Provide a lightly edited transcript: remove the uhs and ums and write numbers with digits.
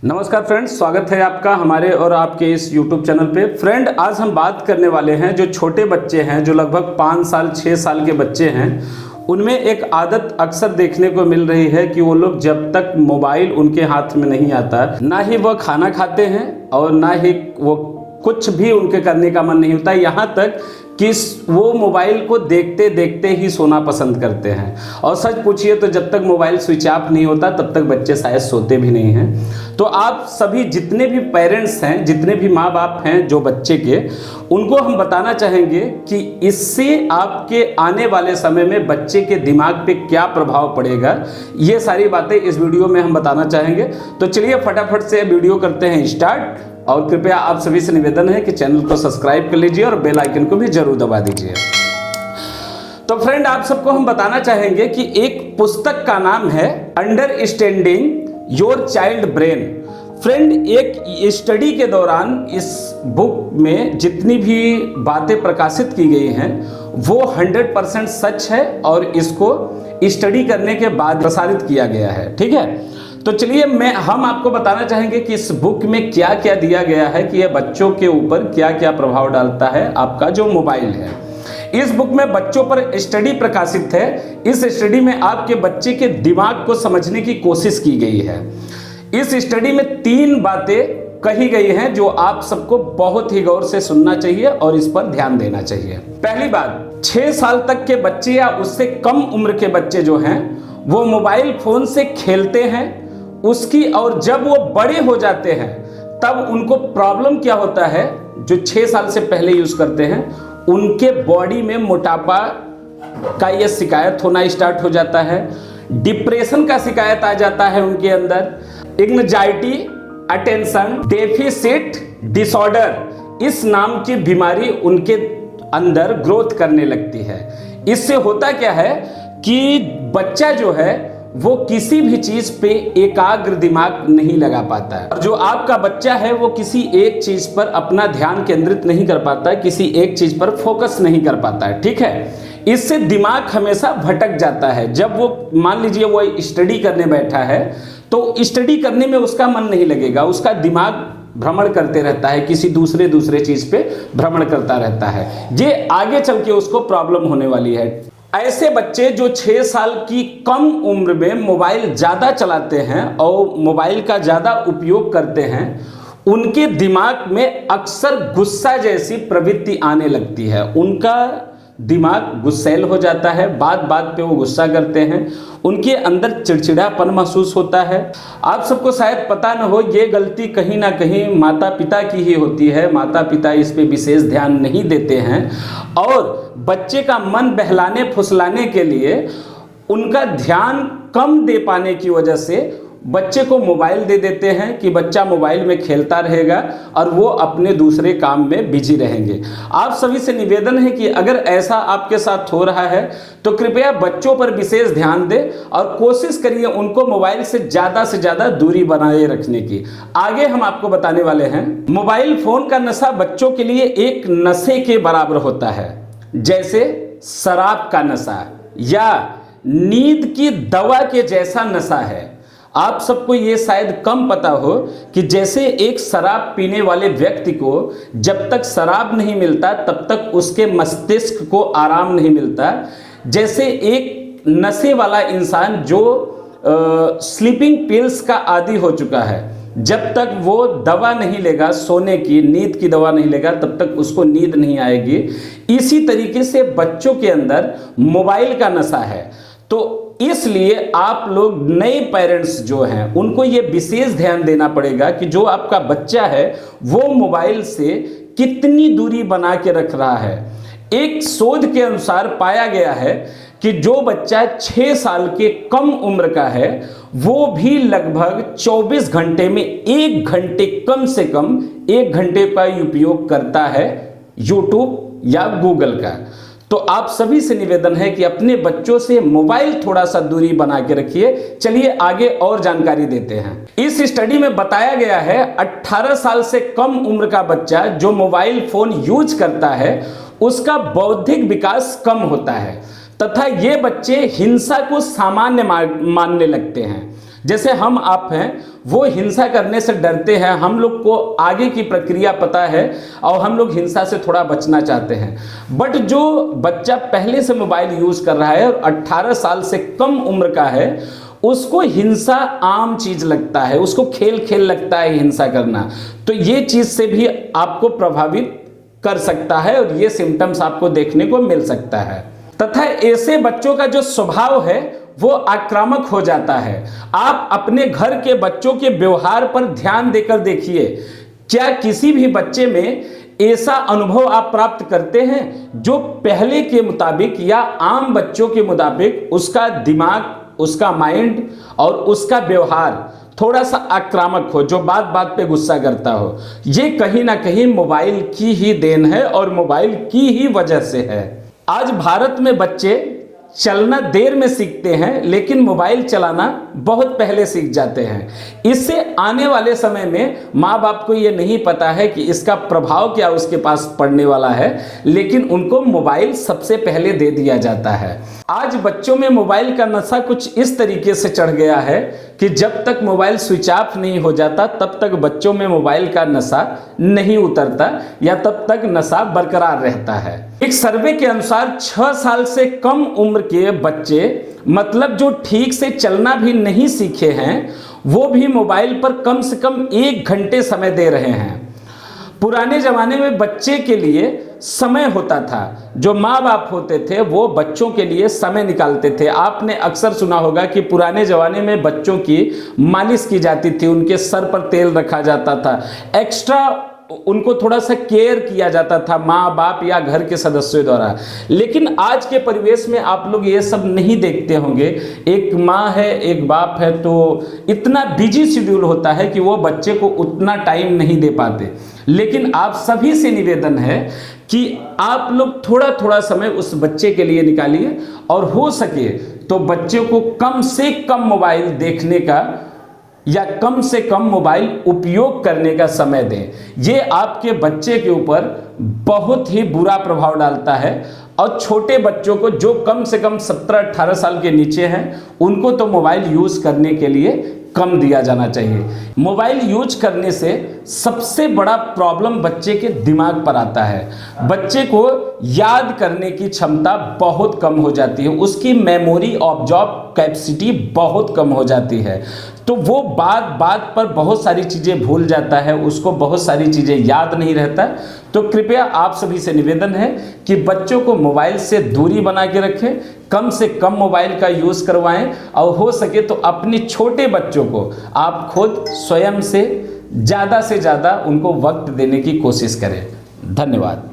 नमस्कार फ्रेंड्स, स्वागत है आपका हमारे और आपके इस YouTube चैनल पे। फ्रेंड, आज हम बात करने वाले हैं जो छोटे बच्चे हैं, जो लगभग 5 साल 6 साल के बच्चे हैं, उनमें एक आदत अक्सर देखने को मिल रही है कि वो लोग जब तक मोबाइल उनके हाथ में नहीं आता, ना ही वह खाना खाते हैं और ना ही वो कुछ भी उनके करने का मन नहीं होता। यहाँ तक कि वो मोबाइल को देखते देखते ही सोना पसंद करते हैं। और सच पूछिए तो जब तक मोबाइल स्विच ऑफ नहीं होता तब तक बच्चे शायद सोते भी नहीं हैं। तो आप सभी जितने भी पेरेंट्स हैं, जितने भी माँ बाप हैं जो बच्चे के, उनको हम बताना चाहेंगे कि इससे आपके आने वाले समय में बच्चे के दिमाग पे क्या प्रभाव पड़ेगा, ये सारी बातें इस वीडियो में हम बताना चाहेंगे। तो चलिए फटाफट से वीडियो करते हैं स्टार्ट। और कृपया आप सभी से निवेदन है कि चैनल को सब्सक्राइब कर लीजिए और बेल आइकन को भी जरूर दबा दीजिए। तो फ्रेंड, आप सबको हम बताना चाहेंगे कि एक पुस्तक का नाम है understanding your child brain. Friend, एक स्टडी के दौरान इस बुक में जितनी भी बातें प्रकाशित की गई हैं वो 100% सच है और इसको स्टडी करने के बाद प्रसारित किया गया है। ठीक है, तो चलिए हम आपको बताना चाहेंगे कि इस बुक में क्या क्या दिया गया है, कि यह बच्चों के ऊपर क्या क्या प्रभाव डालता है आपका जो मोबाइल है। इस बुक में बच्चों पर स्टडी प्रकाशित है। इस स्टडी में आपके बच्चे के दिमाग को समझने की कोशिश की गई है। इस स्टडी में 3 बातें कही गई हैं जो आप सबको बहुत ही गौर से सुनना चाहिए और इस पर ध्यान देना चाहिए। पहली बात, 6 साल तक के बच्चे या उससे कम उम्र के बच्चे जो हैं वो मोबाइल फोन से खेलते हैं उसकी, और जब वो बड़े हो जाते हैं तब उनको प्रॉब्लम क्या होता है, जो 6 साल से पहले यूज करते हैं उनके बॉडी में मोटापा का ये शिकायत होना स्टार्ट हो जाता है, डिप्रेशन का शिकायत आ जाता है उनके अंदर, एंग्जाइटी अटेंशन डेफिसिट डिसऑर्डर इस नाम की बीमारी उनके अंदर ग्रोथ करने लगती है। इससे होता क्या है कि बच्चा जो है वो किसी भी चीज पे एकाग्र दिमाग नहीं लगा पाता है, और जो आपका बच्चा है वो किसी एक चीज पर अपना ध्यान केंद्रित नहीं कर पाता है, किसी एक चीज पर फोकस नहीं कर पाता है। ठीक है, इससे दिमाग हमेशा भटक जाता है। जब वो मान लीजिए वो स्टडी करने बैठा है तो स्टडी करने में उसका मन नहीं लगेगा, उसका दिमाग भ्रमण करते रहता है, किसी दूसरे चीज पे भ्रमण करता रहता है। ये आगे चल के उसको प्रॉब्लम होने वाली है। ऐसे बच्चे जो 6 साल की कम उम्र में मोबाइल ज़्यादा चलाते हैं और मोबाइल का ज़्यादा उपयोग करते हैं, उनके दिमाग में अक्सर गुस्सा जैसी प्रवृत्ति आने लगती है। उनका दिमाग गुस्सैल हो जाता है, बात बात पे वो गुस्सा करते हैं, उनके अंदर चिड़चिड़ापन महसूस होता है। आप सबको शायद पता न हो, ये गलती कहीं ना कहीं माता पिता की ही होती है। माता पिता इस पे विशेष ध्यान नहीं देते हैं और बच्चे का मन बहलाने फुसलाने के लिए उनका ध्यान कम दे पाने की वजह से बच्चे को मोबाइल दे देते हैं कि बच्चा मोबाइल में खेलता रहेगा और वो अपने दूसरे काम में बिजी रहेंगे। आप सभी से निवेदन है कि अगर ऐसा आपके साथ हो रहा है तो कृपया बच्चों पर विशेष ध्यान दें और कोशिश करिए उनको मोबाइल से ज़्यादा दूरी बनाए रखने की। आगे हम आपको बताने वाले हैं, मोबाइल फोन का नशा बच्चों के लिए एक नशे के बराबर होता है, जैसे शराब का नशा या नींद की दवा के जैसा नशा है। आप सबको ये शायद कम पता हो कि जैसे एक शराब पीने वाले व्यक्ति को जब तक शराब नहीं मिलता तब तक उसके मस्तिष्क को आराम नहीं मिलता, जैसे एक नशे वाला इंसान जो स्लीपिंग पिल्स का आदी हो चुका है, जब तक वो दवा नहीं लेगा सोने की, नींद की दवा नहीं लेगा, तब तक उसको नींद नहीं आएगी। इसी तरीके से बच्चों के अंदर मोबाइल का नशा है। तो इसलिए आप लोग नए पेरेंट्स जो हैं उनको ये विशेष ध्यान देना पड़ेगा कि जो आपका बच्चा है वो मोबाइल से कितनी दूरी बना के रख रहा है। एक शोध के अनुसार पाया गया है कि जो बच्चा 6 साल के कम उम्र का है वो भी लगभग 24 घंटे में 1 घंटे, कम से कम 1 घंटे का उपयोग करता है यूट्यूब या गूगल का। तो आप सभी से निवेदन है कि अपने बच्चों से मोबाइल थोड़ा सा दूरी बना के रखिए। चलिए आगे और जानकारी देते हैं। इस स्टडी में बताया गया है 18 साल से कम उम्र का बच्चा जो मोबाइल फोन यूज करता है उसका बौद्धिक विकास कम होता है तथा ये बच्चे हिंसा को सामान्य मानने लगते हैं। जैसे हम आप हैं, वो हिंसा करने से डरते हैं, हम लोग को आगे की प्रक्रिया पता है और हम लोग हिंसा से थोड़ा बचना चाहते हैं। बट जो बच्चा पहले से मोबाइल यूज़ कर रहा है और 18 साल से कम उम्र का है, उसको हिंसा आम चीज लगता है, उसको खेल खेल लगता है हिंसा करना। तो ये चीज से भी आपको प्रभावित कर सकता है और ये सिम्टम्स आपको देखने को मिल सकता है। तथा ऐसे बच्चों का जो स्वभाव है वो आक्रामक हो जाता है। आप अपने घर के बच्चों के व्यवहार पर ध्यान देकर देखिए, क्या किसी भी बच्चे में ऐसा अनुभव आप प्राप्त करते हैं जो पहले के मुताबिक या आम बच्चों के मुताबिक उसका दिमाग, उसका माइंड और उसका व्यवहार थोड़ा सा आक्रामक हो, जो बात बात पे गुस्सा करता हो? ये कहीं ना कहीं मोबाइल की ही देन है और मोबाइल की ही वजह से है। आज भारत में बच्चे चलना देर में सीखते हैं, लेकिन मोबाइल चलाना बहुत पहले सीख जाते हैं। इससे आने वाले समय में माँ बाप को ये नहीं पता है कि इसका प्रभाव क्या उसके पास पड़ने वाला है, लेकिन उनको मोबाइल सबसे पहले दे दिया जाता है। आज बच्चों में मोबाइल का नशा कुछ इस तरीके से चढ़ गया है कि जब तक मोबाइल स्विच ऑफ नहीं हो जाता तब तक बच्चों में मोबाइल का नशा नहीं उतरता या तब तक नशा बरकरार रहता है। एक सर्वे के अनुसार 6 साल से कम उम्र के बच्चे, मतलब जो ठीक से चलना भी नहीं सीखे हैं, वो भी मोबाइल पर कम से कम 1 घंटे समय दे रहे हैं। पुराने जमाने में बच्चे के लिए समय होता था, जो माँ बाप होते थे वो बच्चों के लिए समय निकालते थे। आपने अक्सर सुना होगा कि पुराने जमाने में बच्चों की मालिश की जाती थी, उनके सर पर तेल रखा जाता था, एक्स्ट्रा उनको थोड़ा सा केयर किया जाता था माँ बाप या घर के सदस्यों द्वारा। लेकिन आज के परिवेश में आप लोग ये सब नहीं देखते होंगे। एक माँ है, एक बाप है, तो इतना बिजी शेड्यूल होता है कि वो बच्चे को उतना टाइम नहीं दे पाते। लेकिन आप सभी से निवेदन है कि आप लोग थोड़ा थोड़ा समय उस बच्चे के लिए निकालिए और हो सके तो बच्चे को कम से कम मोबाइल देखने का या कम से कम मोबाइल उपयोग करने का समय दें। ये आपके बच्चे के ऊपर बहुत ही बुरा प्रभाव डालता है। और छोटे बच्चों को, जो कम से कम 17-18 साल के नीचे हैं, उनको तो मोबाइल यूज़ करने के लिए कम दिया जाना चाहिए। मोबाइल यूज करने से सबसे बड़ा प्रॉब्लम बच्चे के दिमाग पर आता है। बच्चे को याद करने की क्षमता बहुत कम हो जाती है, उसकी मेमोरी ऑब्जॉर्ब कैपेसिटी बहुत कम हो जाती है, तो वो बात बात पर बहुत सारी चीज़ें भूल जाता है, उसको बहुत सारी चीज़ें याद नहीं रहता। तो कृपया आप सभी से निवेदन है कि बच्चों को मोबाइल से दूरी बना के रखें, कम से कम मोबाइल का यूज़ करवाएं और हो सके तो अपने छोटे बच्चों को आप खुद स्वयं से ज़्यादा उनको वक्त देने की कोशिश करें। धन्यवाद।